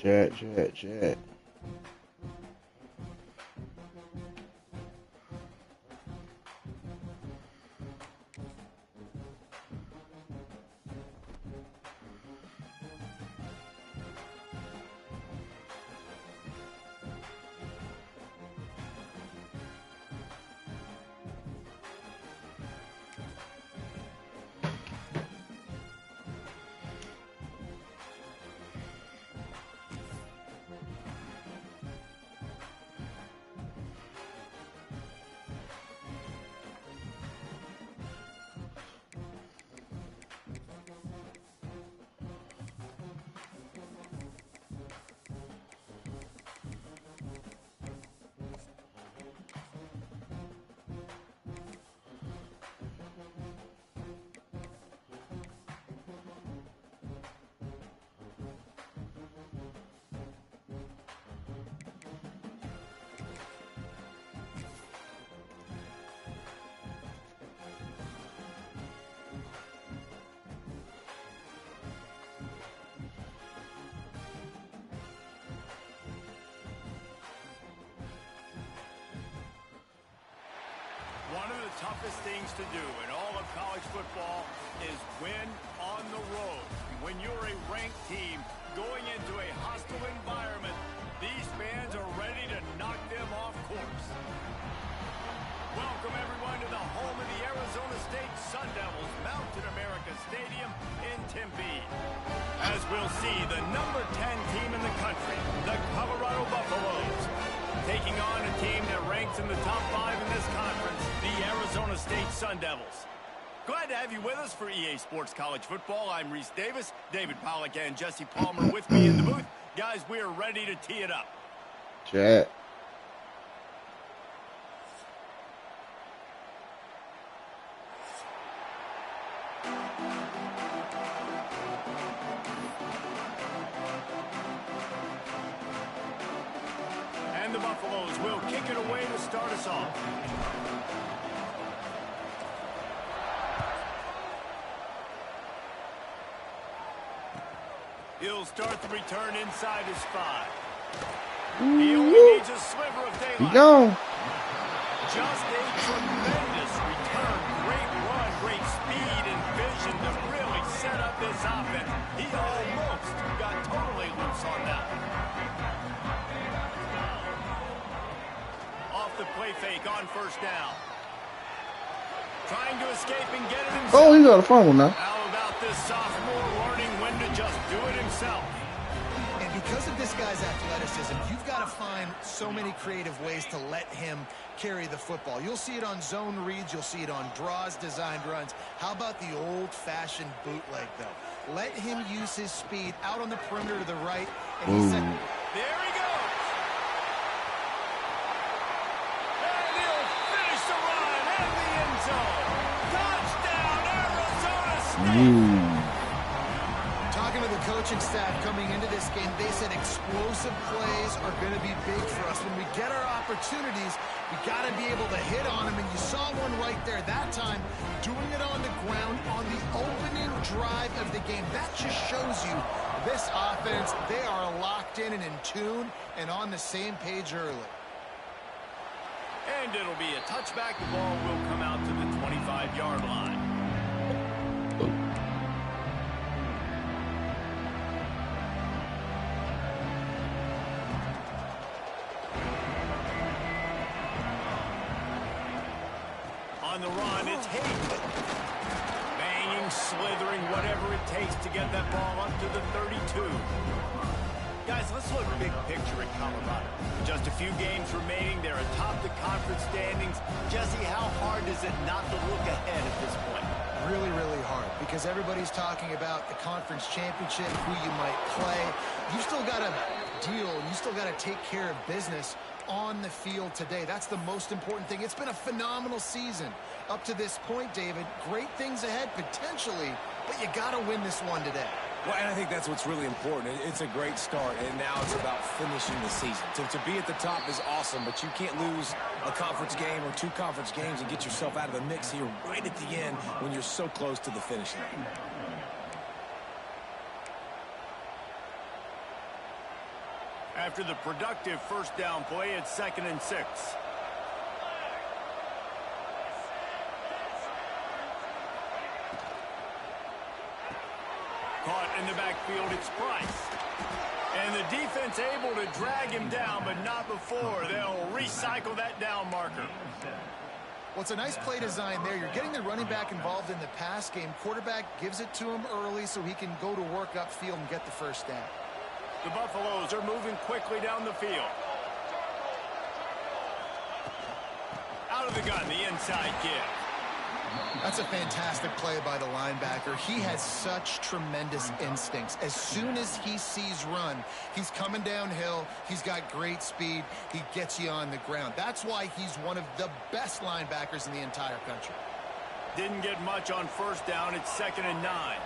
Chat. One of the toughest things to do in all of college football is win on the road. When you're a ranked team going into a hostile environment, these fans are ready to knock them off course. Welcome, everyone, to the home of the Arizona State Sun Devils, Mountain America Stadium in Tempe. As we'll see, the number 10 team in the country, the Colorado Buffaloes, taking on a team that ranks in the top 5 in this conference, the Arizona State Sun Devils. Glad to have you with us for EA Sports College Football. I'm Reese Davis, David Pollack, and Jesse Palmer with me in the booth. Guys, we are ready to tee it up. Chat. And the Buffaloes will kick it away to start us off. He'll start the return inside his 5. He only needs a sliver of daylight. He gone. Just a tremendous return. Great run, great speed and vision to really set up this offense. He almost got totally loose on that. Off the play fake on first down. Trying to escape and get it himself. Oh, he got a fumble now. How about this sophomore learning when to just do it himself? And because of this guy's athleticism, you've got to find so many creative ways to let him carry the football. You'll see it on zone reads. You'll see it on draws, designed runs. How about the old-fashioned bootleg, though? Let him use his speed out on the perimeter to the right. And he's there he goes. And he'll finish the run in the end zone. Touchdown, Arizona State. Talking to the coaching staff coming into this game, they said explosive plays are going to be big for us. When we get our opportunities, we got to be able to hit on them, and you saw one right there that time, doing it on the ground on the opening drive of the game. That just shows you this offense, they are locked in and in tune and on the same page early. And it'll be a touchback. The ball will come out to the 25-yard line. On the run, it's Hayden. Banging, slithering, whatever it takes to get that ball up to the 32. Guys, let's look big picture at Colorado. Just a few games remaining. They're atop the conference standings. Jesse, how hard is it not to look ahead at this point? Really, really hard, because everybody's talking about the conference championship, who you might play. You still got to deal, and you still got to take care of business on the field today. That's the most important thing. It's been a phenomenal season up to this point, David. Great things ahead, potentially, but you got to win this one today. Well, and I think that's what's really important. It's a great start, and now it's about finishing the season. To be at the top is awesome, but you can't lose a conference game or 2 conference games and get yourself out of the mix here right at the end when you're so close to the finish line. After the productive first down play, it's 2nd and 6. Caught in the backfield, it's Price. And the defense able to drag him down, but not before. They'll recycle that down marker. Well, it's a nice play design there. You're getting the running back involved in the pass game. Quarterback gives it to him early so he can go to work upfield and get the first down. The Buffaloes are moving quickly down the field. Out of the gun, the inside give. That's a fantastic play by the linebacker. He has such tremendous instincts. As soon as he sees run, he's coming downhill. He's got great speed. He gets you on the ground. That's why he's one of the best linebackers in the entire country. Didn't get much on first down. It's 2nd and 9.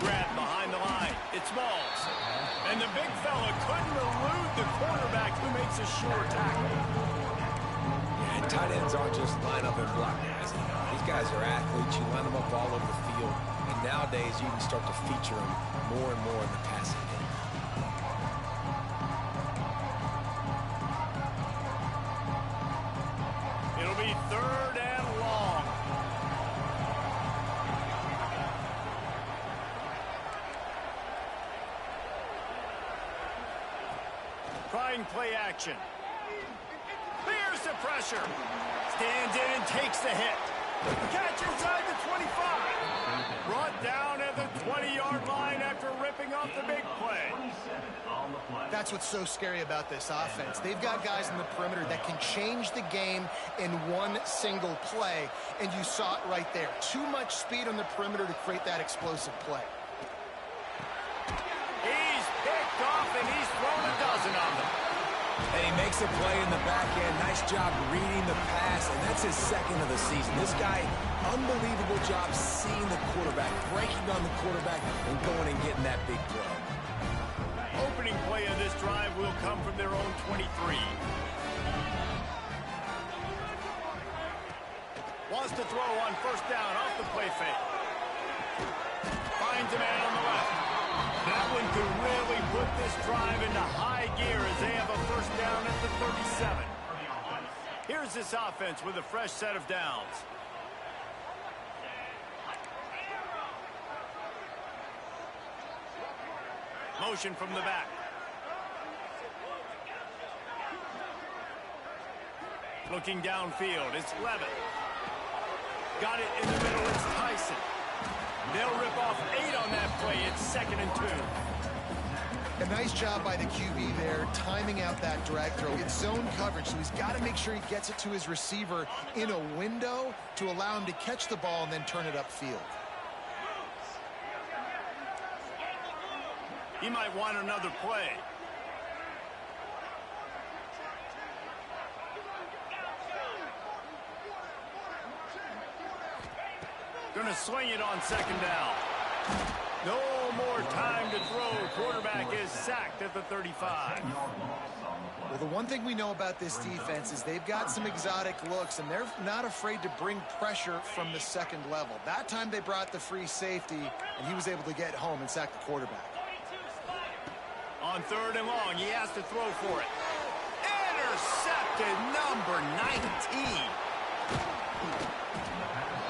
Grab behind the line. It's Smalls. And the big fella couldn't elude the quarterback who makes a sure tackle. And tight ends aren't just line up and block guys. These guys are athletes. You line them up all over the field. And nowadays, you can start to feature them more and more in the passing game. It'll be 3rd and long. Trying play action. There's the pressure. Stands in and takes the hit. Catch inside the 25. Brought down at the 20-yard line after ripping off the big play. That's what's so scary about this offense. They've got guys in the perimeter that can change the game in one single play, and you saw it right there. Too much speed on the perimeter to create that explosive play. He's picked off, and he's thrown a dozen of them. And he makes a play in the back end. Nice job reading the pass, and that's his 2nd of the season. This guy, unbelievable job seeing the quarterback, breaking on the quarterback, and going and getting that big play. Opening play of this drive will come from their own 23. Wants to throw on first down off the play fake. Finds a man on the left. That one could really put this drive into high gear as they have a first down at the 37. Here's this offense with a fresh set of downs. Motion from the back. Looking downfield, it's Levitt. Got it in the middle, it's Tyson. They'll rip off 8 on that play. It's 2nd and 2. A nice job by the QB there, timing out that drag throw. It's zone coverage, so he's got to make sure he gets it to his receiver in a window to allow him to catch the ball and then turn it upfield. He might want another play. Going to swing it on 2nd down. No more time to throw. Quarterback is sacked at the 35. Well, the one thing we know about this defense is they've got some exotic looks, and they're not afraid to bring pressure from the 2nd level. That time they brought the free safety, and he was able to get home and sack the quarterback. On 3rd and long, he has to throw for it. Intercepted, number 19.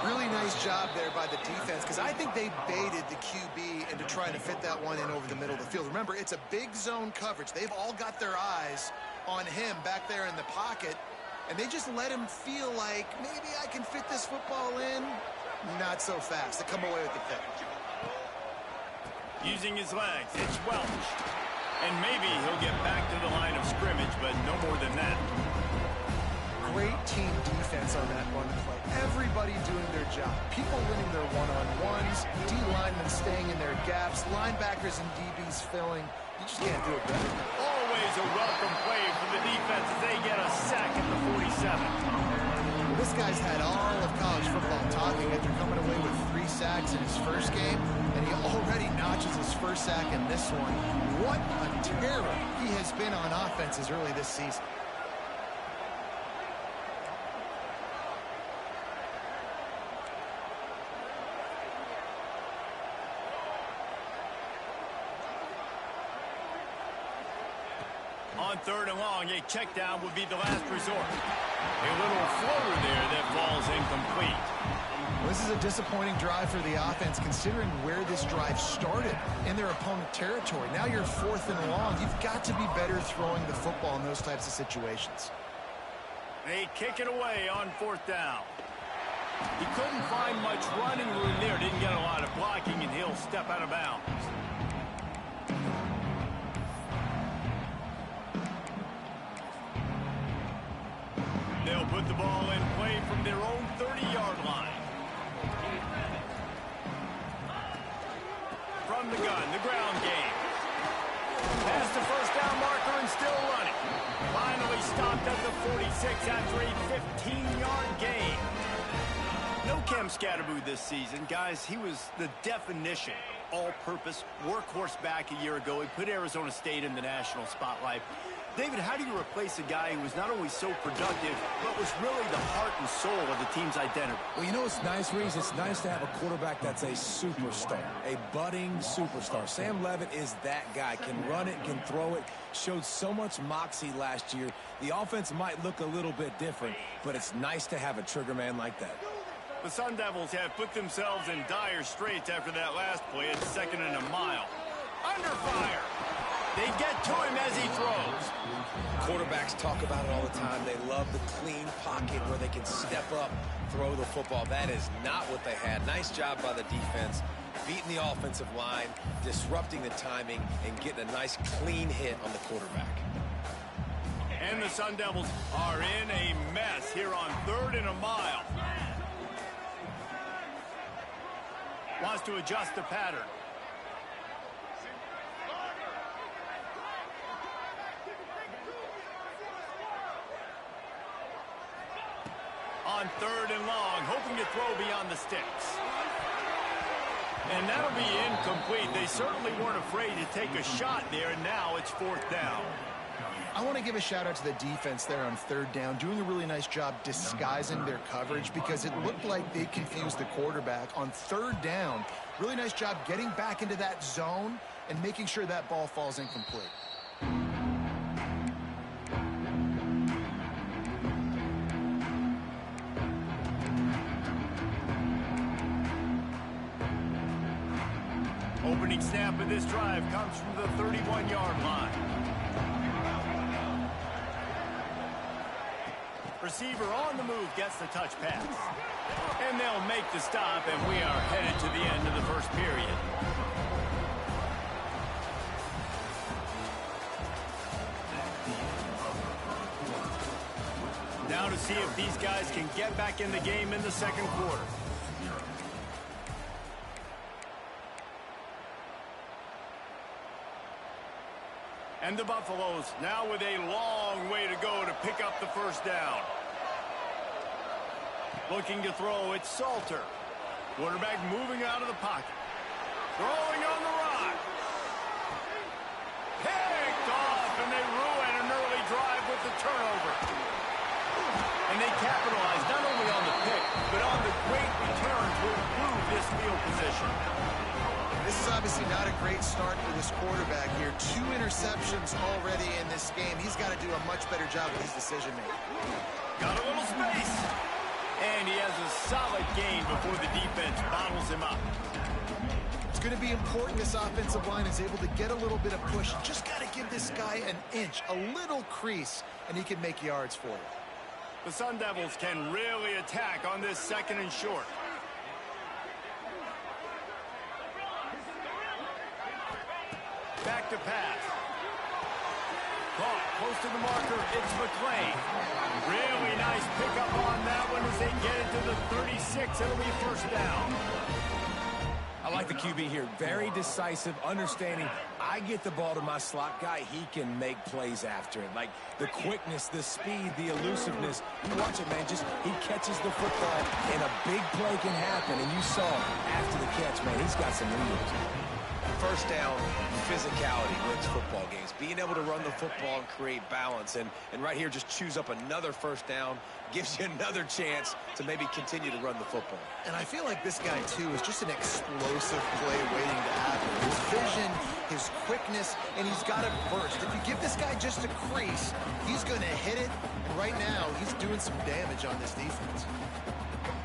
Really nice job there by the defense, because I think they baited the QB into trying to fit that one in over the middle of the field. Remember, it's a big zone coverage. They've all got their eyes on him back there in the pocket, and they just let him feel like, maybe I can fit this football in. Not so fast. They come away with the pick. Using his legs, it's Welch. And maybe he'll get back to the line of scrimmage, but no more than that. Great team defense on that run play. Everybody doing their job. People winning their one-on-ones, D-linemen staying in their gaps, linebackers and DBs filling. You just can't do it better. Always a welcome play for the defense as they get a sack at the 47. Well, this guy's had all of college football talking after coming away with 3 sacks in his first game, and he already notches his first sack in this one. What a terror he has been on offense as early this season. On 3rd and long, a check down would be the last resort. A little floater there that falls incomplete. Well, this is a disappointing drive for the offense, considering where this drive started in their opponent territory. Now you're 4th and long. You've got to be better throwing the football in those types of situations. They kick it away on 4th down. He couldn't find much running room there. Didn't get a lot of blocking, and he'll step out of bounds. They'll put the ball in play from their own 30-yard line. From the gun, the ground game. Past the first down marker and still running. Finally stopped at the 46 after a 15-yard gain. No Cam Scatterboo this season. Guys, he was the definition, all-purpose workhorse back a year ago. He put Arizona State in the national spotlight. David, how do you replace a guy who was not only so productive, but was really the heart and soul of the team's identity? Well, you know what's nice, Reese? It's nice to have a quarterback that's a superstar, a budding superstar. Sam Levitt is that guy. Can run it, can throw it, showed so much moxie last year. The offense might look a little bit different, but it's nice to have a trigger man like that. The Sun Devils have put themselves in dire straits after that last play at 2nd and a mile. Under fire. They get to him as he throws. Quarterbacks talk about it all the time. They love the clean pocket where they can step up, throw the football. That is not what they had. Nice job by the defense, beating the offensive line, disrupting the timing, and getting a nice clean hit on the quarterback. And the Sun Devils are in a mess here on 3rd and a mile. Wants to adjust the pattern. On 3rd and long, hoping to throw beyond the sticks. And that'll be incomplete. They certainly weren't afraid to take a shot there, and now it's 4th down. I want to give a shout out to the defense there on 3rd down, doing a really nice job disguising their coverage because it looked like they confused the quarterback on 3rd down. Really nice job getting back into that zone and making sure that ball falls incomplete. Opening snap of this drive comes from the 31-yard line. Receiver on the move gets the touch pass. And they'll make the stop, and we are headed to the end of the first period. Now to see if these guys can get back in the game in the 2nd quarter. And the Buffaloes now with a long way to go to pick up the 1st down. Looking to throw, it's Salter. Quarterback moving out of the pocket. Throwing on the run. Picked off, and they ruin an early drive with the turnover. And they capitalize not only on the pick, but on the great return to improve this field position. This is obviously not a great start for this quarterback here. 2 interceptions already in this game. He's got to do a much better job with his decision-making. Got a little space. And he has a solid gain before the defense bottles him up. It's going to be important this offensive line is able to get a little bit of push. Just got to give this guy an inch, a little crease, and he can make yards for you. The Sun Devils can really attack on this 2nd and short. Back to pass. Caught close to the marker. It's McClain. Really nice pickup on that one as they get it to the 36. It'll be 1st down. I like the QB here. Very decisive, understanding I get the ball to my slot guy, he can make plays after it. Like the quickness, the speed, the elusiveness. You watch it, man. Just he catches the football and a big play can happen. And you saw after the catch, man, he's got some wheels. 1st down, physicality wins football games. Being able to run the football and create balance. And right here, just choose up another 1st down. Gives you another chance to maybe continue to run the football. And I feel like this guy, too, is just an explosive play waiting to happen. His vision his quickness, and he's got a burst. If you give this guy just a crease, he's going to hit it. And right now, he's doing some damage on this defense.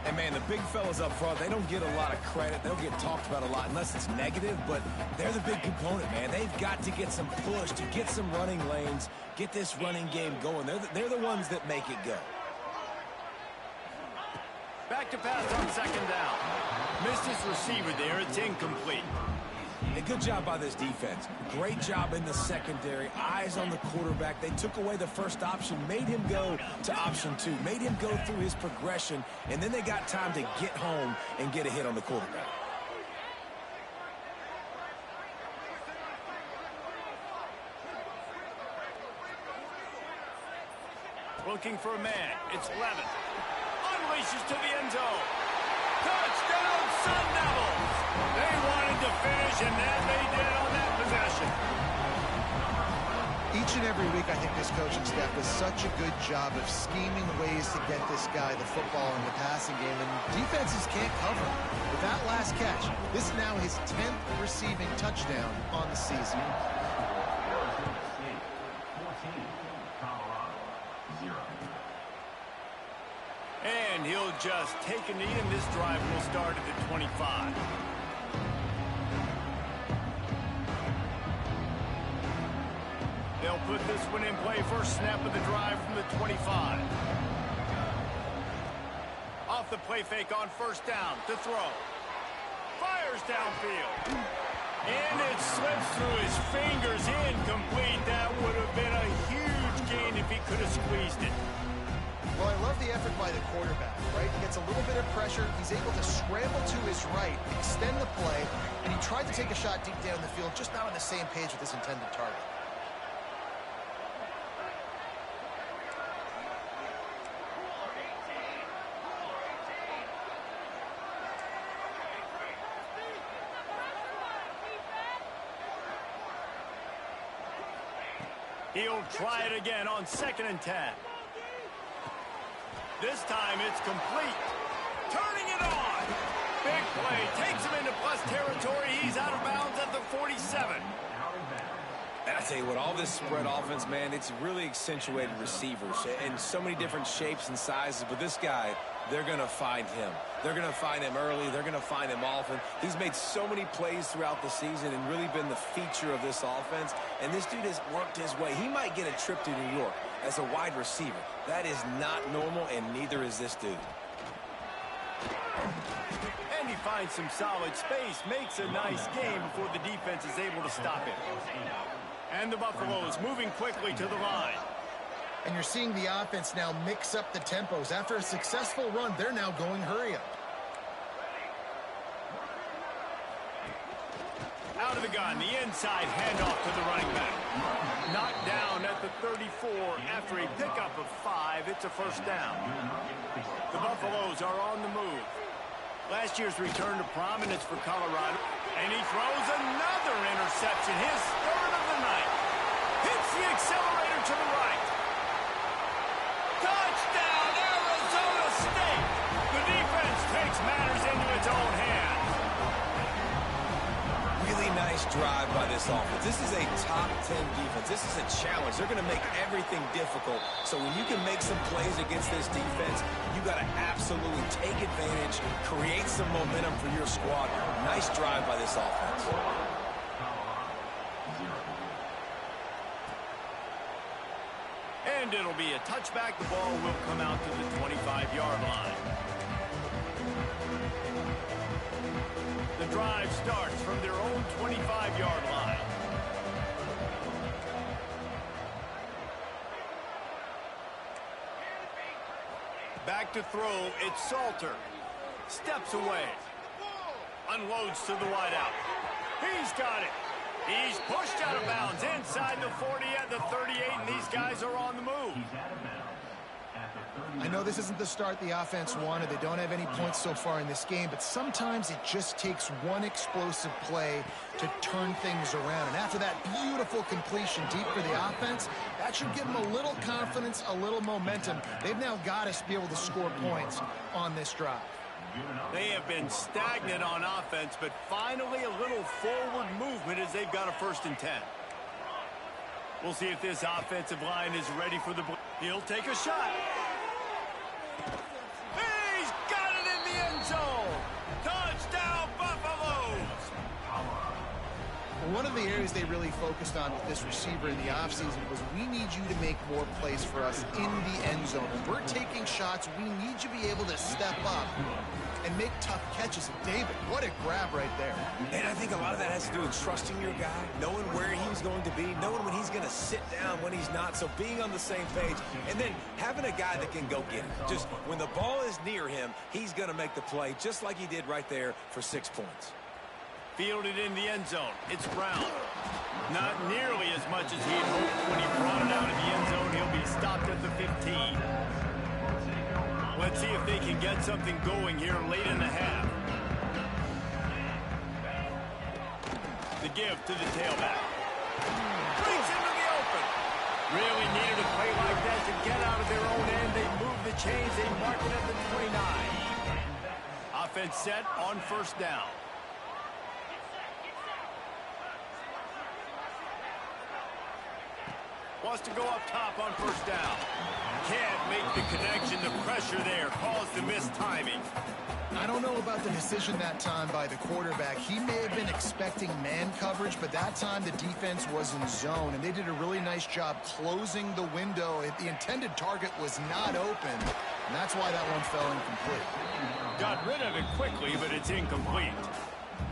And, man, the big fellas up front, they don't get a lot of credit. They don't get talked about a lot unless it's negative, but they're the big component, man. They've got to get some push, to get some running lanes, get this running game going. They're the ones that make it go. Back to pass on second down. Missed his receiver there. It's incomplete. A good job by this defense. Great job in the secondary. Eyes on the quarterback. They took away the first option, made him go to option 2, made him go through his progression, and then they got time to get home and get a hit on the quarterback. Looking for a man. It's Levin. Unleashes to the end zone. Touchdown, Sun Devils! They wanted to finish, and that they did on that possession. Each and every week, I think this coaching staff does such a good job of scheming ways to get this guy the football in the passing game, and defenses can't cover. With that last catch, this is now his 10th receiving touchdown on the season. And he'll just take a knee, and this drive will start at the 25. They'll put this one in play. First snap of the drive from the 25. Off the play fake on first down to throw. Fires downfield. And it slips through his fingers. Incomplete. That would have been a huge gain if he could have squeezed it. Well, I love the effort by the quarterback, right? He gets a little bit of pressure. He's able to scramble to his right, extend the play, and he tried to take a shot deep down the field, just not on the same page with his intended target. He'll try it again on 2nd and 10. This time it's complete. Turning it on. Big play. Takes him into plus territory. He's out of bounds at the 47. And I tell you what, all this spread offense, man, it's really accentuated receivers in so many different shapes and sizes. But this guy, they're going to find him. They're going to find him early. They're going to find him often. He's made so many plays throughout the season and really been the feature of this offense. And this dude has worked his way. He might get a trip to New York as a wide receiver. That is not normal, and neither is this dude. And he finds some solid space. Makes a nice game before the defense is able to stop him. And the Buffaloes moving quickly to the line. And you're seeing the offense now mix up the tempos. After a successful run, they're now going hurry up. Out of the gun, the inside handoff to the running back. Knocked down at the 34 after a pickup of 5. It's a first down. The Buffaloes are on the move. Last year's return to prominence for Colorado. And he throws another interception, his 3rd of the night. Hits the accelerator to the right. Touchdown, Arizona State! The defense takes matters into its own hands. Really nice drive by this offense. This is a top 10 defense. This is a challenge. They're going to make everything difficult. So when you can make some plays against this defense, you got to absolutely take advantage, create some momentum for your squad. Nice drive by this offense. And it'll be a touchback. The ball will come out to the 25-yard line. The drive starts from their own 25-yard line. Back to throw, it's Salter. Steps away. Unloads to the wideout. He's got it. He's pushed out of bounds inside the 40 at the 38, and these guys are on the move. I know this isn't the start the offense wanted. They don't have any points so far in this game, but sometimes it just takes one explosive play to turn things around. And after that beautiful completion deep for the offense, that should give them a little confidence, a little momentum. They've now got to be able to score points on this drive. They have been stagnant on offense, but finally a little forward movement as they've got a 1st and 10. We'll see if this offensive line is ready for the... He'll take a shot. He's got it in the end zone. Touchdown, Buffaloes. One of the areas they really focused on with this receiver in the offseason was we need you to make more plays for us in the end zone. When we're taking shots, we need you to be able to step up and make tough catches. And David, what a grab right there. And I think a lot of that has to do with trusting your guy, knowing where he's going to be, knowing when he's going to sit down, when he's not, so being on the same page, and then having a guy that can go get it. Just when the ball is near him, he's going to make the play, just like he did right there for 6 points. Fielded in the end zone. It's Brown. Not nearly as much as he had hoped when he brought it out of the end zone. He'll be stopped at the 15. Let's see if they can get something going here late in the half. The give to the tailback. Brings into the open. Really needed a play like that to get out of their own end. They move the chains. They mark it at the 29. Offense set on 1st down. Wants to go up top on 1st down. Can't make the connection. The pressure there caused the missed timing. I don't know about the decision that time by the quarterback. He may have been expecting man coverage, but that time the defense was in zone, and they did a really nice job closing the window. The intended target was not open, and that's why that one fell incomplete. Got rid of it quickly, but it's incomplete.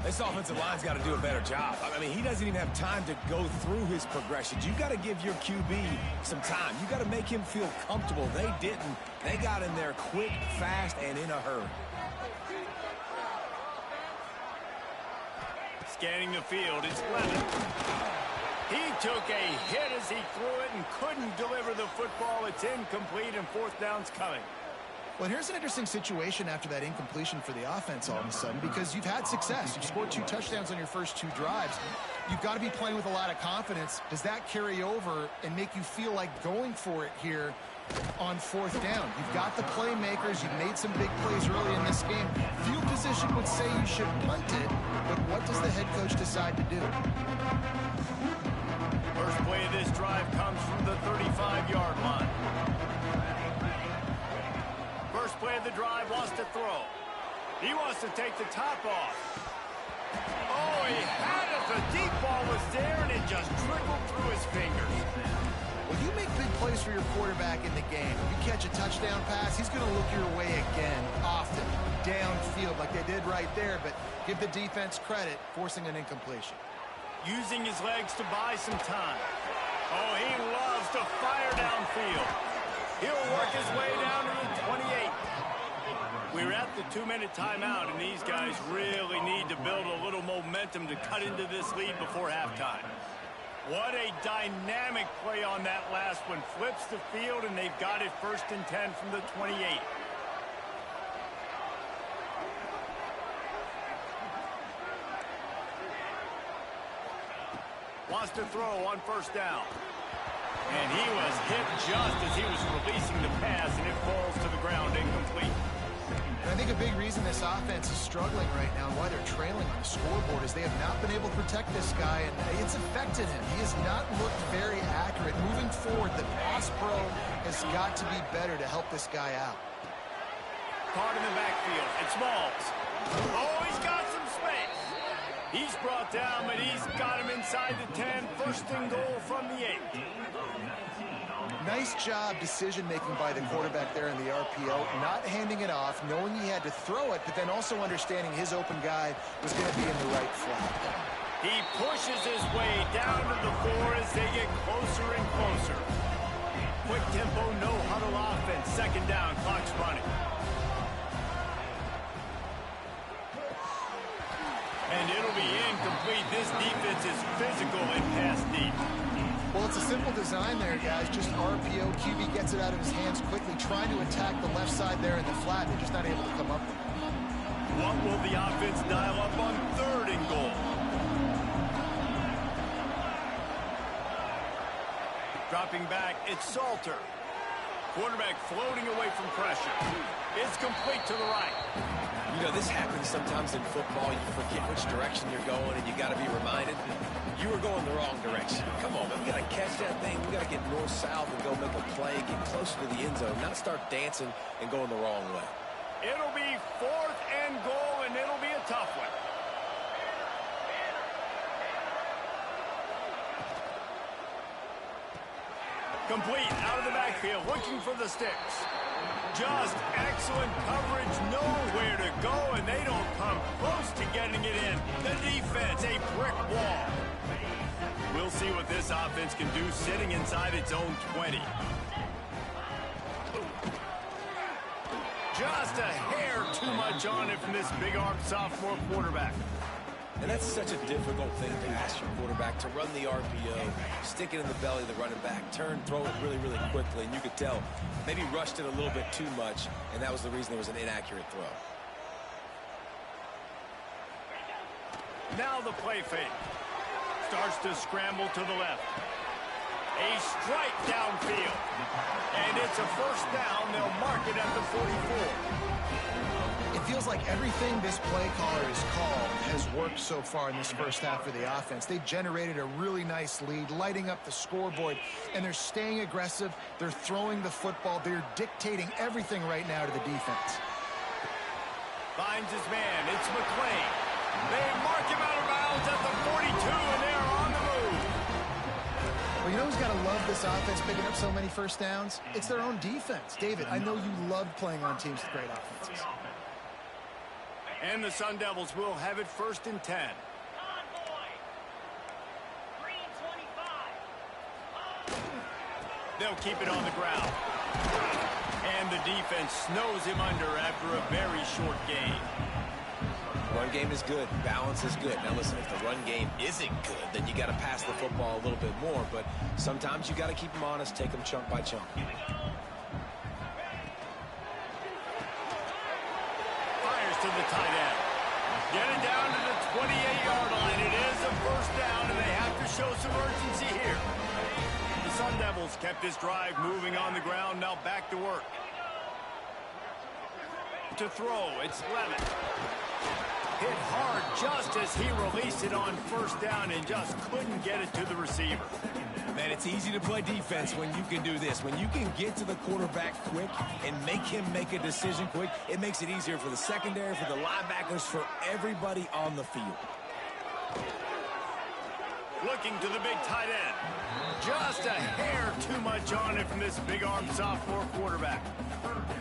This offensive line's got to do a better job. I mean, he doesn't even have time to go through his progressions. You got to give your QB some time. You got to make him feel comfortable. They didn't. They got in there quick, fast, and in a hurry. Scanning the field, it's Lemon. He took a hit as he threw it and couldn't deliver the football. It's incomplete, and 4th down's coming. Well, here's an interesting situation after that incompletion for the offense all of a sudden, because you've had success. You've scored 2 touchdowns on your first 2 drives. You've got to be playing with a lot of confidence. Does that carry over and make you feel like going for it here on 4th down? You've got the playmakers. You've made some big plays early in this game. Field position would say you should punt it, but what does the head coach decide to do? First play of this drive comes from the 35-yard line. First play of the drive, wants to throw. He wants to take the top off. Oh, he had it. The deep ball was there, and it just trickled through his fingers. Well, you make big plays for your quarterback in the game. You catch a touchdown pass, he's going to look your way again, often, downfield like they did right there, but give the defense credit, forcing an incompletion. Using his legs to buy some time. Oh, he loves to fire downfield. He'll work his way down to the 28. We're at the 2-minute timeout, and these guys really need to build a little momentum to cut into this lead before halftime. What a dynamic play on that last one. Flips the field, and they've got it 1st and 10 from the 28. Wants to throw on 1st down. And he was hit just as he was releasing the pass, and it falls to the ground incomplete. And I think a big reason this offense is struggling right now and why they're trailing on the scoreboard is they have not been able to protect this guy, and it's affected him. He has not looked very accurate. Moving forward, the pass pro has got to be better to help this guy out. Caught in the backfield. It's Smalls. Oh, he's got some space. He's brought down, but he's got him inside the 10. 1st and goal from the 8. Nice job decision-making by the quarterback there in the RPO, not handing it off, knowing he had to throw it, but then also understanding his open guy was going to be in the right flat. He pushes his way down to the 4 as they get closer and closer. Quick tempo, no huddle offense. 2nd down, clock's running. And it'll be incomplete. This defense is physical and pass deep. Well, it's a simple design there, guys. Just RPO. QB gets it out of his hands quickly, trying to attack the left side there in the flat. They're just not able to come up with it. What will the offense dial up on 3rd and goal? Dropping back, it's Salter. Quarterback floating away from pressure. It's complete to the right. You know, this happens sometimes in football. You forget which direction you're going, and you got to be reminded you were going the wrong direction. Come on, man. We got to catch that thing. We got to get north-south and go make a play, get closer to the end zone, not start dancing and going the wrong way. It'll be 4th and goal, and it'll be a tough one. Complete out of the backfield, looking for the sticks. Just excellent coverage, nowhere to go, and they don't come close to getting it in. The defense, a brick wall. We'll see what this offense can do sitting inside its own 20. Just a hair too much on it from this big-armed sophomore quarterback. And that's such a difficult thing to ask your quarterback, to run the RPO, stick it in the belly of the running back, turn, throw it really, really quickly. And you could tell maybe rushed it a little bit too much, and that was the reason it was an inaccurate throw. Now the play fake. Starts to scramble to the left. A strike downfield. And it's a first down. They'll mark it at the 44. It feels like everything this play caller has called has worked so far in this first half of the offense. They've generated a really nice lead, lighting up the scoreboard, and they're staying aggressive. They're throwing the football. They're dictating everything right now to the defense. Finds his man. It's McClain. They mark him out of bounds at the 42, and they're on the move. Well, you know who's got to love this offense picking up so many first downs? It's their own defense. David, I know you love playing on teams with great offenses. And the Sun Devils will have it 1st and 10. They'll keep it on the ground. And the defense snows him under after a very short game. Run game is good. Balance is good. Now, listen, if the run game isn't good, then you got to pass the football a little bit more. But sometimes you got to keep them honest, take them chunk by chunk. To the tight end. Getting down to the 28-yard line. It is a first down, and they have to show some urgency here. The Sun Devils kept this drive moving on the ground. Now back to work. To throw, it's Levitt. Hit hard just as he released it on first down and just couldn't get it to the receiver. Man, it's easy to play defense when you can do this. When you can get to the quarterback quick and make him make a decision quick, it makes it easier for the secondary, for the linebackers, for everybody on the field. Looking to the big tight end. Just a hair too much on it from this big-armed sophomore quarterback.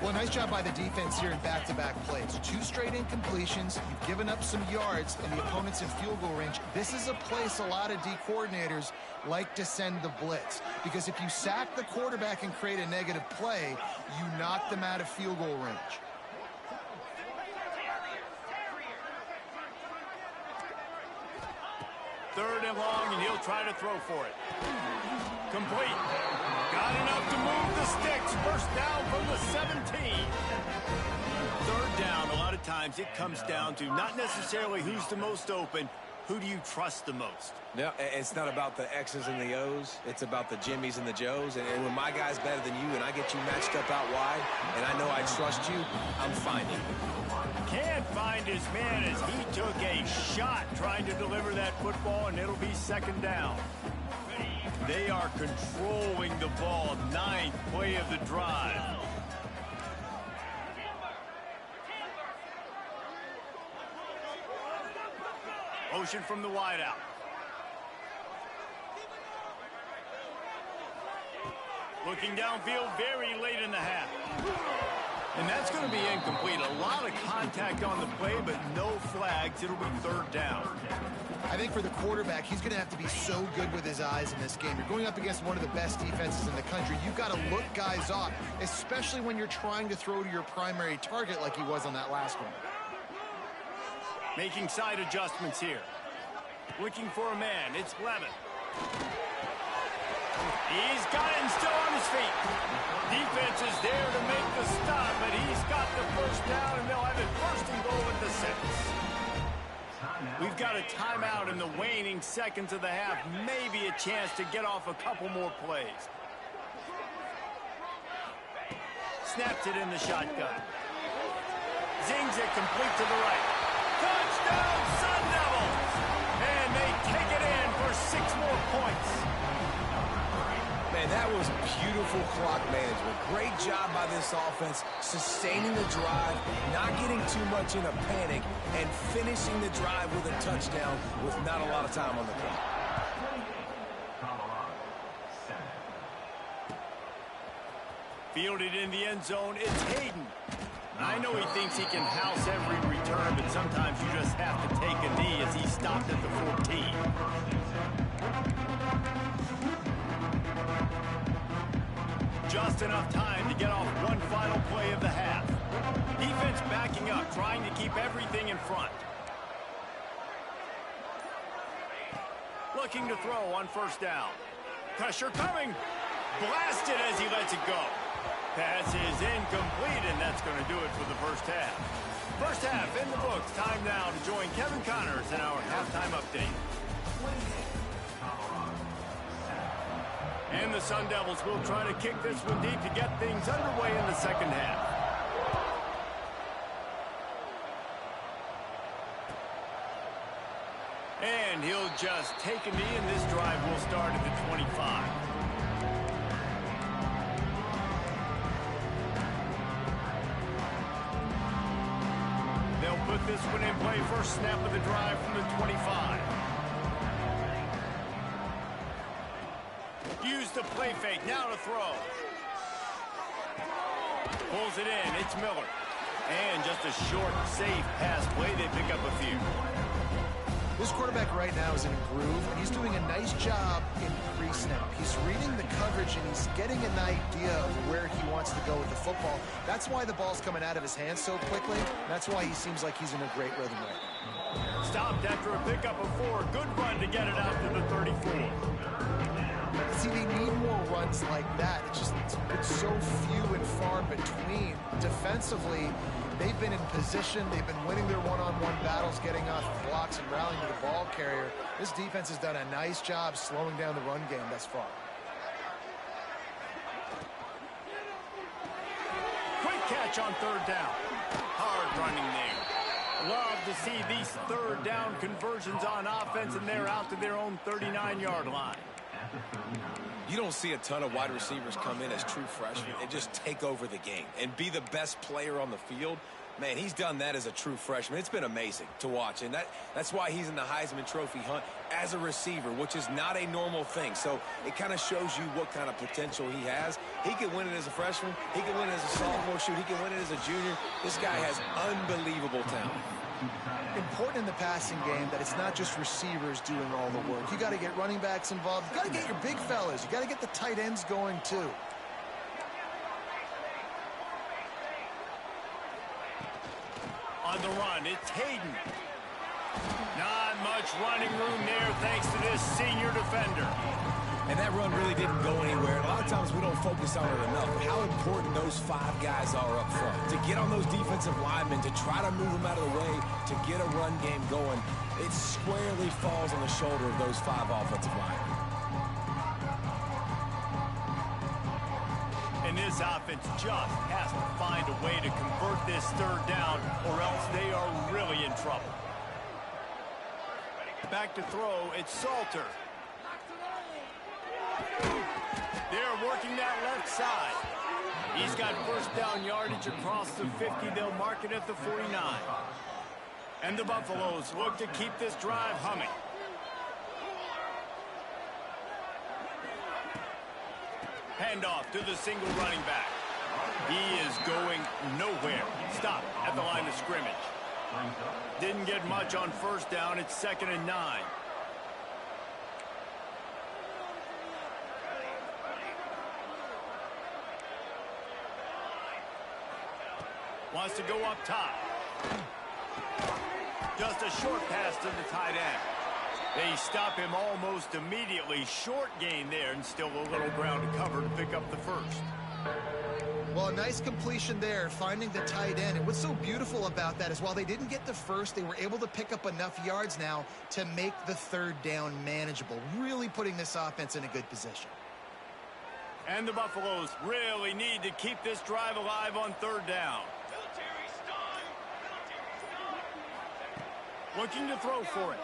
Well, nice job by the defense here in back-to-back plays. 2 straight incompletions. You've given up some yards, and the opponent's in field goal range. This is a place a lot of D coordinators like to send the blitz, because if you sack the quarterback and create a negative play, you knock them out of field goal range. Third and long, and he'll try to throw for it. Complete. Got enough to move the sticks. First down from the 17. Third down, a lot of times it comes down to not necessarily who's the most open, who do you trust the most? No, it's not about the X's and the O's. It's about the Jimmys and the Joes. And when my guy's better than you and I get you matched up out wide and I know I trust you, I'm finding you. Can't find his man as he took a shot trying to deliver that football, and it'll be second down. They are controlling the ball. 9th play of the drive. Motion from the wideout. Looking downfield very late in the half. And that's going to be incomplete. A lot of contact on the play, but no flags. It'll be third down. I think for the quarterback, he's going to have to be so good with his eyes in this game. You're going up against one of the best defenses in the country. You've got to look guys off, especially when you're trying to throw to your primary target like he was on that last one. Making side adjustments here. Looking for a man. It's Levitt. He's got it and still on his feet. Defense is there to make the stop, but he's got the first down, and they'll have it first and goal at the 6. We've got a timeout in the waning seconds of the half. Maybe a chance to get off a couple more plays. Snapped it in the shotgun. zings it complete to the right. Touchdown, Sun Devils! And they take it in for 6 more points. Man, that was beautiful clock management. Great job by this offense, sustaining the drive, not getting too much in a panic, and finishing the drive with a touchdown with not a lot of time on the clock. Fielded in the end zone, it's Hayden. I know he thinks he can house every return, but sometimes you just have to take a knee as he stopped at the 14. Just enough time to get off one final play of the half. Defense backing up, trying to keep everything in front. Looking to throw on first down. Pressure coming. Blasted as he lets it go. Pass is incomplete, and that's going to do it for the first half. First half in the books. Time now to join Kevin Connors in our halftime update. And the Sun Devils will try to kick this one deep to get things underway in the second half. And he'll just take a knee, and this drive will start at the 25. They'll put this one in play. First snap of the drive from the 25. Use the play fake. Now to throw. Pulls it in. It's Miller. And just a short, safe pass play. They pick up a few. This quarterback right now is in a groove, and he's doing a nice job in pre-snap. He's reading the coverage, and he's getting an idea of where he wants to go with the football. That's why the ball's coming out of his hands so quickly. That's why he seems like he's in a great rhythm right now. Stopped after a pickup of 4. Good run to get it out to the 34. See, they need more runs like that. It's so few and far between. Defensively, they've been in position. They've been winning their one-on-one battles, getting off blocks and rallying to the ball carrier. This defense has done a nice job slowing down the run game thus far. Quick catch on third down. Hard running there. Love to see these third down conversions on offense, and they're out to their own 39-yard line. You don't see a ton of wide receivers come in as true freshmen and just take over the game and be the best player on the field. Man, he's done that as a true freshman. It's been amazing to watch, and that's why he's in the Heisman Trophy hunt as a receiver, which is not a normal thing. So it kind of shows you what kind of potential he has. He can win it as a freshman. He can win it as a sophomore. Shoot, he can win it as a junior. This guy has unbelievable talent. Important in the passing game that it's not just receivers doing all the work. You got to get running backs involved. You got to get your big fellas. You got to get the tight ends going too. On the run, it's Hayden. Not much running room there thanks to this senior defender. And that run really didn't go anywhere. A lot of times we don't focus on it enough, but how important those 5 guys are up front. To get on those defensive linemen, to try to move them out of the way, to get a run game going, it squarely falls on the shoulder of those 5 offensive linemen. And this offense just has to find a way to convert this third down, or else they are really in trouble. Back to throw, it's Salter. They're working that left side. He's got first down yardage across the 50. They'll mark it at the 49. And the Buffaloes look to keep this drive humming. Handoff to the single running back. He is going nowhere. Stop at the line of scrimmage. Didn't get much on first down. It's 2nd and 9. Wants to go up top. Just a short pass to the tight end. They stop him almost immediately. Short gain there, and still a little ground to cover to pick up the first. Well, a nice completion there, finding the tight end. And what's so beautiful about that is while they didn't get the first, they were able to pick up enough yards now to make the third down manageable, really putting this offense in a good position. And the Buffaloes really need to keep this drive alive on third down. Looking to throw for it.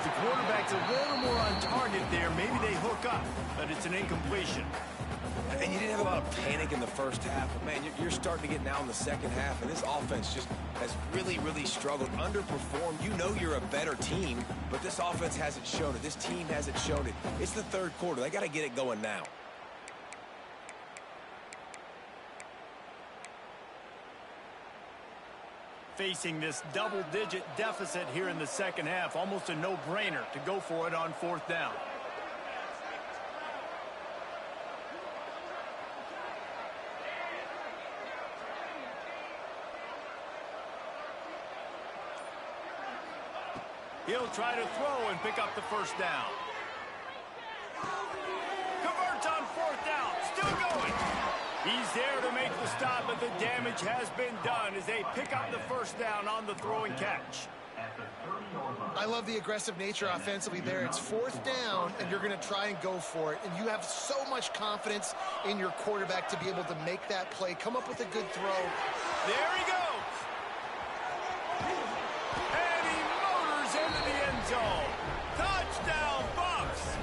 The quarterback's a little more on target there. Maybe they hook up, but it's an incompletion. And you didn't have a lot of panic in the first half, but man, you're starting to get now in the second half, and this offense just has really, really struggled, underperformed. You know you're a better team, but this offense hasn't shown it. This team hasn't shown it. It's the third quarter. They got to get it going now. Facing this double-digit deficit here in the second half, almost a no-brainer to go for it on fourth down. He'll try to throw and pick up the first down. Converts on fourth down. Still going. He's there to make the stop, but the damage has been done as they pick up the first down on the throw and catch. I love the aggressive nature offensively there. It's fourth down, and you're going to try and go for it. And you have so much confidence in your quarterback to be able to make that play, come up with a good throw. There he goes. And he motors into the end zone. Touchdown, Bucks.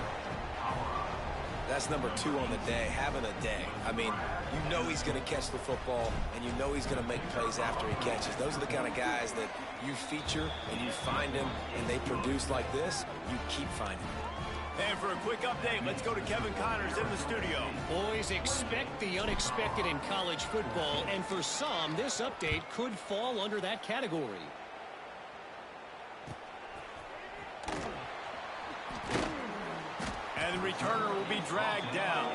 That's number 2 on the day, having a day. I mean, you know he's going to catch the football, and you know he's going to make plays after he catches. Those are the kind of guys that you feature and you find them, and they produce like this, you keep finding them. And for a quick update, let's go to Kevin Connors in the studio. Boys, expect the unexpected in college football, and for some, this update could fall under that category. And the returner will be dragged down.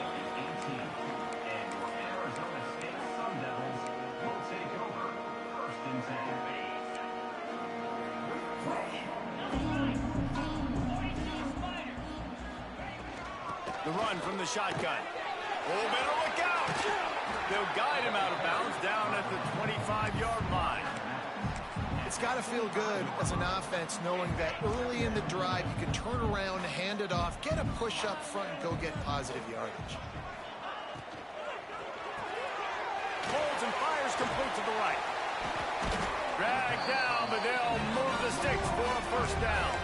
The run from the shotgun. Oh, better look out. They'll guide him out of bounds down at the 25-yard line. It's got to feel good as an offense knowing that early in the drive you can turn around, hand it off, get a push up front, and go get positive yardage. Holds and fires complete to the right. Dragged down, but they'll move the sticks for a first down.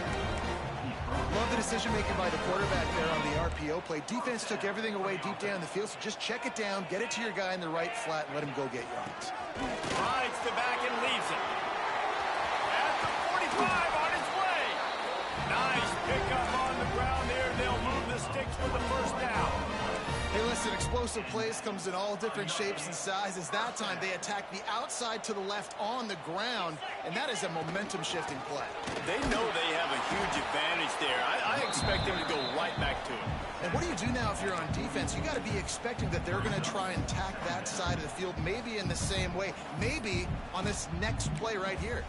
Love the decision-making by the quarterback there on the RPO play. Defense took everything away deep down the field, so just check it down, get it to your guy in the right flat, and let him go get yards. Rides the back and leaves it. At the 45 on its way. Nice pickup on the ground there. They'll move the sticks for the first down. Hey, listen, explosive plays comes in all different shapes and sizes. That time, they attack the outside to the left on the ground, and that is a momentum-shifting play. They know they have a huge advantage there. I expect them to go right back to it. And what do you do now if you're on defense? You got to be expecting that they're going to try and attack that side of the field, maybe in the same way, maybe on this next play right here.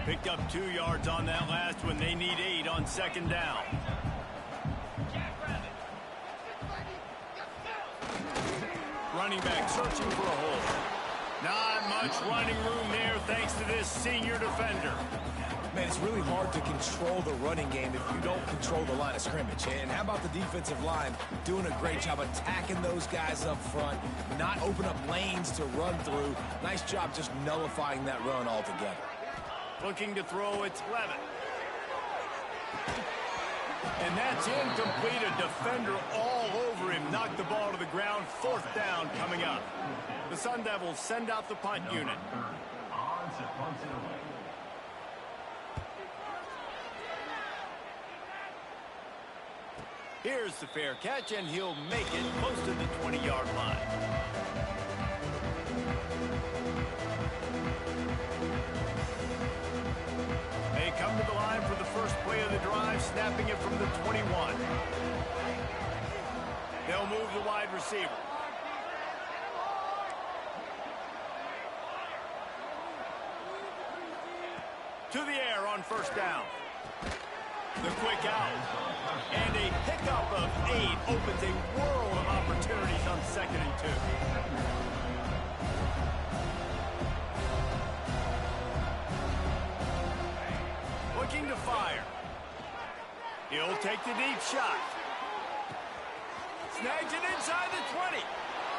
Picked up 2 yards on that last one. They need 8 on second down. Running back searching for a hole. Not much running room there thanks to this senior defender. Man, it's really hard to control the running game if you don't control the line of scrimmage. And how about the defensive line doing a great job attacking those guys up front, not open up lanes to run through. Nice job just nullifying that run altogether. Looking to throw, it's Levitt. And that's incomplete. A defender all over him. Knocked the ball to the ground. Fourth down coming up. The Sun Devils send out the punt unit. Here's the fair catch, and he'll make it close to the 20-yard line. They come to the line for the first play of the drive, snapping it from the 21. They'll move the wide receiver. To the air on first down. The quick out. And a pickup of 8 opens a world of opportunities on 2nd and 2. Looking to fire. He'll take the deep shot. Snags it inside the 20.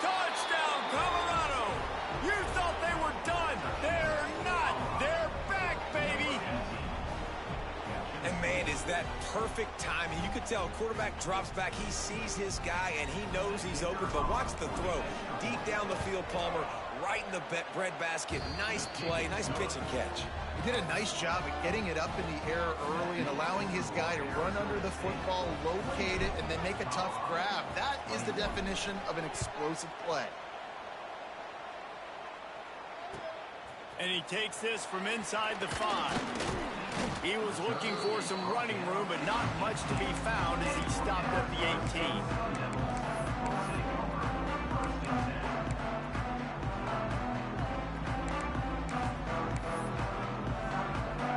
Touchdown, Colorado! You thought they were done. They're not. They're back, baby. And, man, is that perfect timing. You could tell quarterback drops back. He sees his guy, and he knows he's open. But watch the throw. Deep down the field, Palmer, right in the bread basket. Nice play, nice pitch and catch. He did a nice job at getting it up in the air early and allowing his guy to run under the football, locate it, and then make a tough grab. That is the definition of an explosive play. And he takes this from inside the 5. He was looking for some running room, but not much to be found as he stopped at the 18.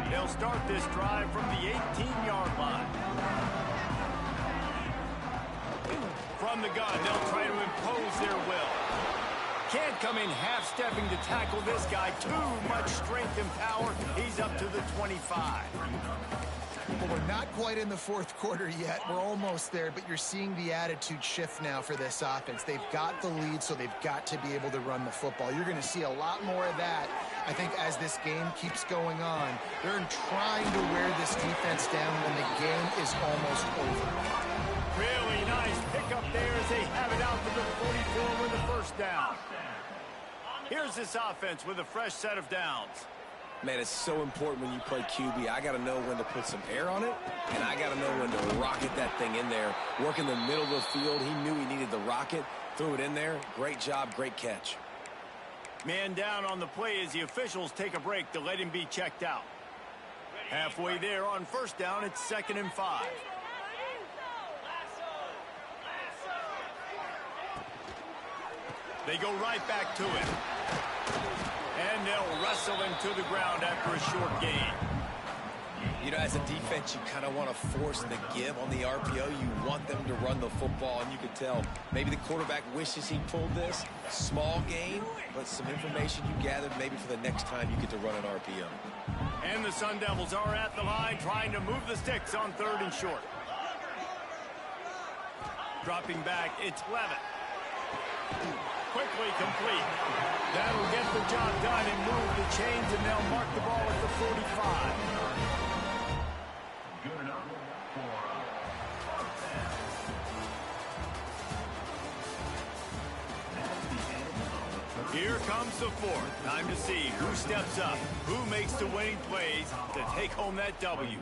They'll start this drive from the 18-yard line. From the gun, they'll try to impose their will. Can't come in half-stepping to tackle this guy. Too much strength and power. He's up to the 25. Well, we're not quite in the fourth quarter yet. We're almost there, but you're seeing the attitude shift now for this offense. They've got the lead, so they've got to be able to run the football. You're going to see a lot more of that, I think, as this game keeps going on. They're trying to wear this defense down when the game is almost over. Really nice pickup there as they have it out to the 44 with the first down. Here's this offense with a fresh set of downs. Man, it's so important when you play QB. I got to know when to put some air on it, and I got to know when to rocket that thing in there. Work in the middle of the field. He knew he needed the rocket. Threw it in there. Great job, great catch. Man down on the play as the officials take a break to let him be checked out. Halfway there on first down, it's 2nd and 5. They go right back to it. And they'll wrestle him to the ground after a short gain. You know, as a defense, you kind of want to force the give on the RPO. You want them to run the football, and you can tell maybe the quarterback wishes he pulled this. Small gain, but some information you gathered maybe for the next time you get to run an RPO. And the Sun Devils are at the line trying to move the sticks on 3rd and short. Dropping back, it's Levitt. Quickly complete. That'll get the job done and move the chains, and they'll mark the ball at the 45. Good enough for Here comes the 4th. Time to see who steps up, who makes the winning plays to take home that W.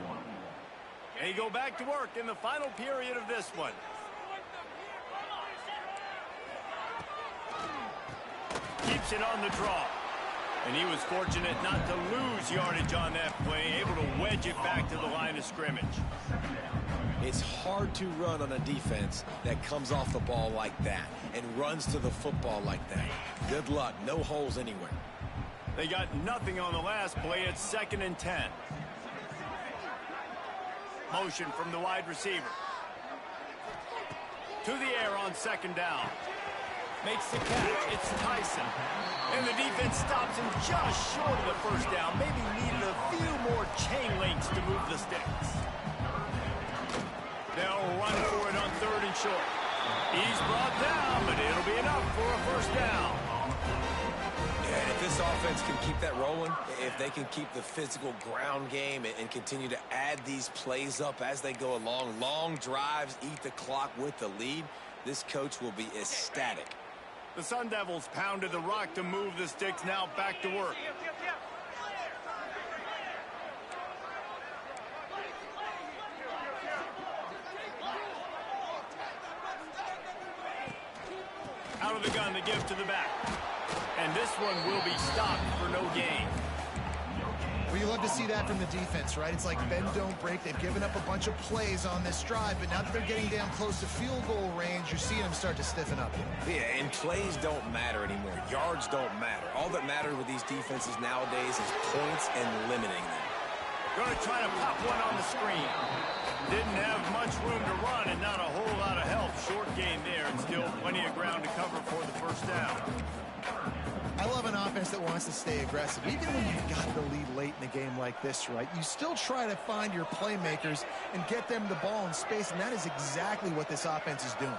And he go back to work in the final period of this one. Keeps it on the draw. And he was fortunate not to lose yardage on that play, able to wedge it back to the line of scrimmage. It's hard to run on a defense that comes off the ball like that and runs to the football like that. Good luck. No holes anywhere. They got nothing on the last play. It's 2nd and 10. Motion from the wide receiver. To the air on 2nd down. Makes the catch. It's Tyson. And the defense stops him just short of the first down. Maybe needed a few more chain links to move the sticks. They'll run for it on 3rd and short. He's brought down, but it'll be enough for a first down. Yeah, and if this offense can keep that rolling, if they can keep the physical ground game and continue to add these plays up as they go along, long drives, eat the clock with the lead, this coach will be ecstatic. The Sun Devils pounded the rock to move the sticks, now back to work. Out of the gun, the give to the back. And this one will be stopped for no gain. Well, you love to see that from the defense, right? It's like bend, don't break. They've given up a bunch of plays on this drive, but now that they're getting down close to field goal range, you're seeing them start to stiffen up. Yeah, and plays don't matter anymore. Yards don't matter. All that matters with these defenses nowadays is points and limiting them. Going to try to pop one on the screen. Didn't have much room to run and not a whole lot of help. Short gain there and still plenty of ground to cover for the first down. I love an offense that wants to stay aggressive. Even when you've got the lead late in a game like this, right, you still try to find your playmakers and get them the ball in space, and that is exactly what this offense is doing.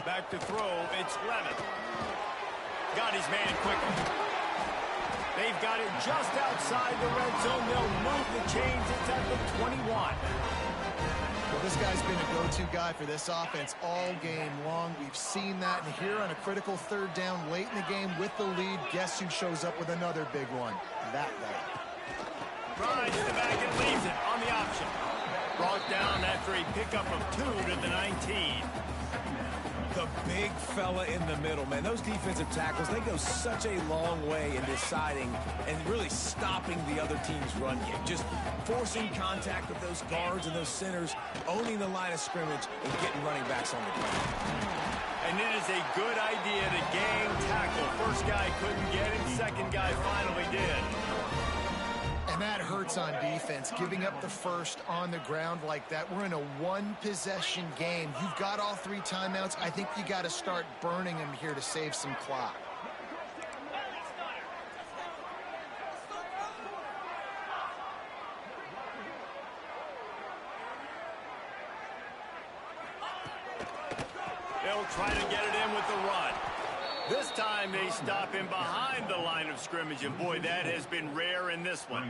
Back to throw, it's Lemon. Got his man quickly. They've got it just outside the red zone. They'll move the chains. It's at the 21. Well, this guy's been a go-to guy for this offense all game long. We've seen that. And here on a critical third down late in the game with the lead, guess who shows up with another big one? That guy. Drives to the back and leaves it on the option. Brought down after a pickup of 2 to the 19. The big fella in the middle, man. Those defensive tackles, they go such a long way in deciding and really stopping the other team's run game. Just forcing contact with those guards and those centers, owning the line of scrimmage, and getting running backs on the ground. And it is a good idea to gang tackle. First guy couldn't get it, second guy finally did. And that hurts on defense, giving up the first on the ground like that. We're in a one-possession game. You've got all 3 timeouts. I think you got to start burning them here to save some clock. They'll try to get it in with the run. This time they stop him behind the line of scrimmage, and boy, that has been rare in this one.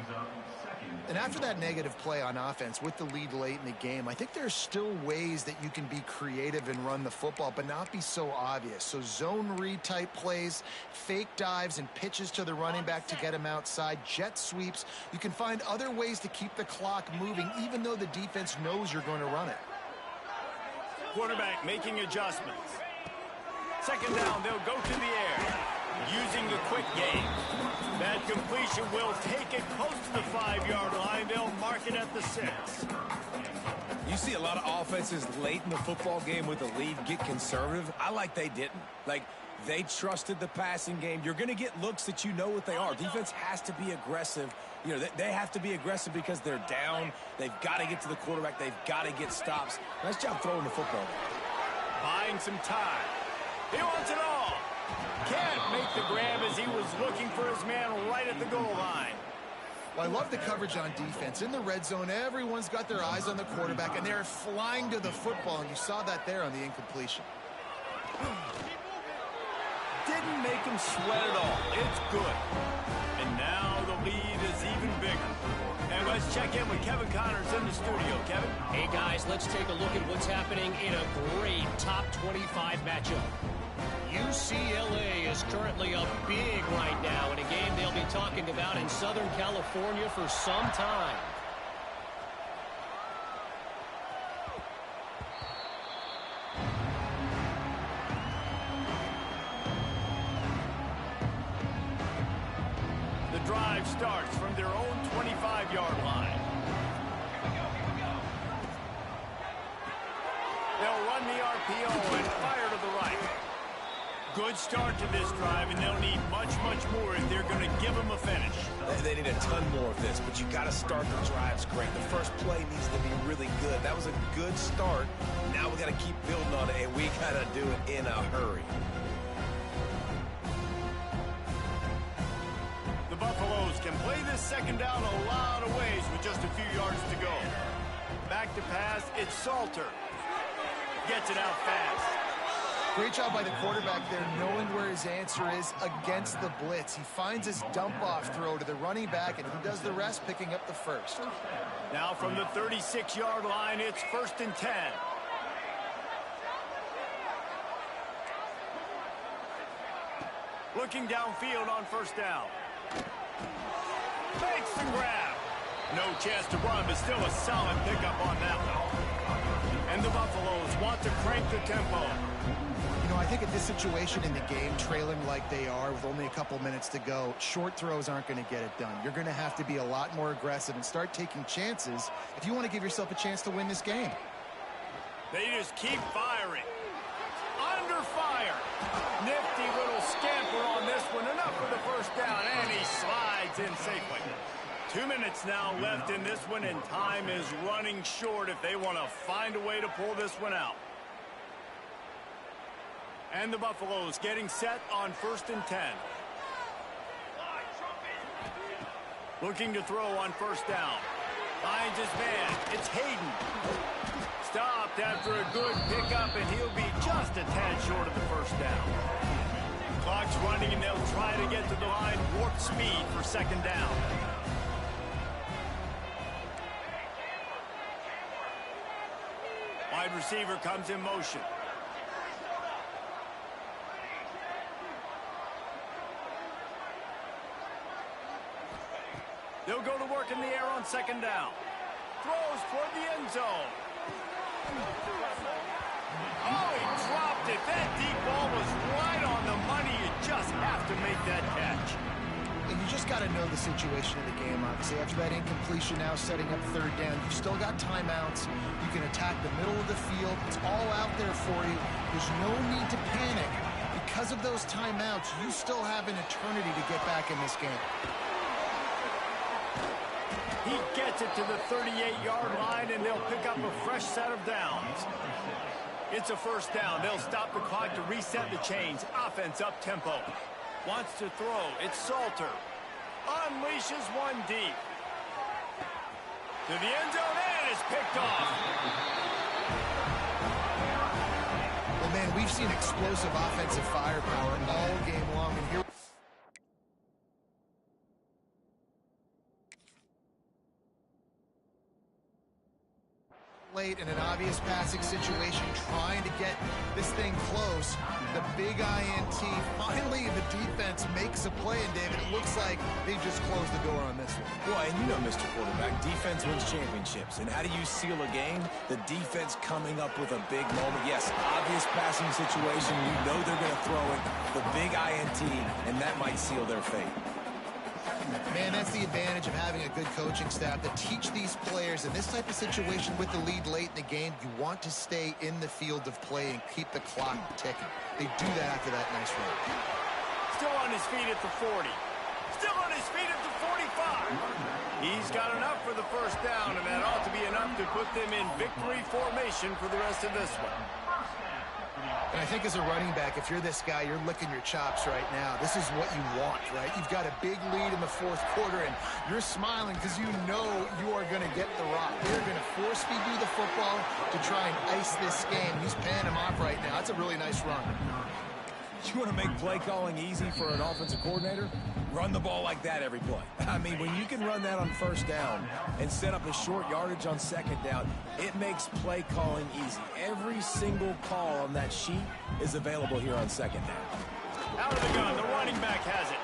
And after that negative play on offense with the lead late in the game, I think there's still ways that you can be creative and run the football, but not be so obvious. So zone read type plays, fake dives and pitches to the running back to get him outside, jet sweeps. You can find other ways to keep the clock moving, even though the defense knows you're going to run it. Quarterback making adjustments. Second down, they'll go to the air. Using the quick game. That completion will take it close to the 5-yard line. They'll mark it at the 6. You see a lot of offenses late in the football game with the lead get conservative. I like they didn't. Like, they trusted the passing game. You're going to get looks that you know what they are. Defense has to be aggressive. You know, they have to be aggressive because they're down. They've got to get to the quarterback. They've got to get stops. Nice job throwing the football. Buying some time. He wants it all. Can't make the grab as he was looking for his man right at the goal line. Well, I love the coverage on defense. In the red zone, everyone's got their eyes on the quarterback, and they're flying to the football, and you saw that there on the incompletion. Didn't make him sweat at all. It's good. And now the lead is even bigger. And let's check in with Kevin Connors in the studio. Kevin? Hey, guys, let's take a look at what's happening in a great top 25 matchup. UCLA is currently up big right now in a game they'll be talking about in Southern California for some time. The drive starts from their own 25-yard line. They'll run the RPO and fire to the right. Good start to this drive, and they'll need much, much more if they're going to give them a finish. They need a ton more of this, but you got to start the drives great. The first play needs to be really good. That was a good start. Now we got to keep building on it, and we got to do it in a hurry. The Buffaloes can play this second down a lot of ways with just a few yards to go. Back to pass, it's Salter. Gets it out fast. Great job by the quarterback there, knowing where his answer is against the blitz. He finds his dump-off throw to the running back, and he does the rest, picking up the first. Now from the 36-yard line, it's 1st and 10. Looking downfield on first down. Makes the grab. No chance to run, but still a solid pickup on that one. And the Buffaloes want to crank the tempo. You know, I think at this situation in the game, trailing like they are with only a couple minutes to go, short throws aren't going to get it done. You're going to have to be a lot more aggressive and start taking chances if you want to give yourself a chance to win this game. They just keep firing. Under fire. Nifty little scamper on this one. Enough for the first down, and he slides in safely. 2 minutes now left in this one, and time is running short if they want to find a way to pull this one out. And the Buffaloes getting set on 1st and 10. Looking to throw on first down. Finds his man. It's Hayden. Stopped after a good pickup, and he'll be just a tad short of the first down. Clock's running, and they'll try to get to the line warp speed for second down. Wide receiver comes in motion. They'll go to work in the air on second down. Throws toward the end zone. Oh, he dropped it. That deep ball was right on the money. You just have to make that catch. And you just got to know the situation of the game, obviously. After that incompletion, now setting up third down. You've still got timeouts. You can attack the middle of the field. It's all out there for you. There's no need to panic. Because of those timeouts, you still have an eternity to get back in this game. He gets it to the 38-yard line, and they'll pick up a fresh set of downs. It's a first down. They'll stop the clock to reset the chains. Offense up-tempo. Wants to throw. It's Salter. Unleashes one deep. To the end zone, and it's picked off. Well, man, we've seen explosive offensive firepower all game long, and here late in an obvious passing situation, trying to get this thing close. The big INT. Finally, the defense makes a play, and David, it looks like they just closed the door on this one. Boy, and you know, Mr. Quarterback, defense wins championships. And how do you seal a game? The defense coming up with a big moment. Yes, obvious passing situation. You know they're going to throw it. The big INT, and that might seal their fate. Man, that's the advantage of having a good coaching staff that teach these players in this type of situation with the lead late in the game. You want to stay in the field of play and keep the clock ticking. They do that after that nice run. Still on his feet at the 40. Still on his feet at the 45. He's got enough for the first down, and that ought to be enough to put them in victory formation for the rest of this one. And I think as a running back, if you're this guy, you're licking your chops right now. This is what you want, right? You've got a big lead in the fourth quarter, and you're smiling because you know you are going to get the rock. They're going to force-feed you the football to try and ice this game. He's paying him off right now. That's a really nice run. You want to make play calling easy for an offensive coordinator? Run the ball like that every play. I mean, when you can run that on first down and set up a short yardage on second down, it makes play calling easy. Every single call on that sheet is available here on second down. Out of the gun, the running back has it.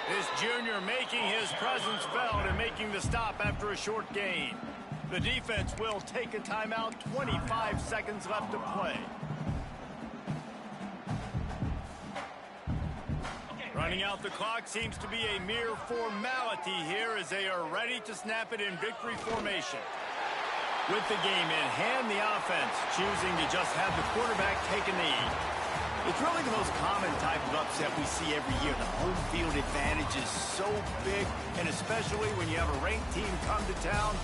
This junior making his presence felt and making the stop after a short gain. The defense will take a timeout, 25 seconds left to play. Running out the clock seems to be a mere formality here as they are ready to snap it in victory formation. With the game in hand, the offense choosing to just have the quarterback take a knee. It's really the most common type of upset we see every year. The home field advantage is so big, and especially when you have a ranked team come to town,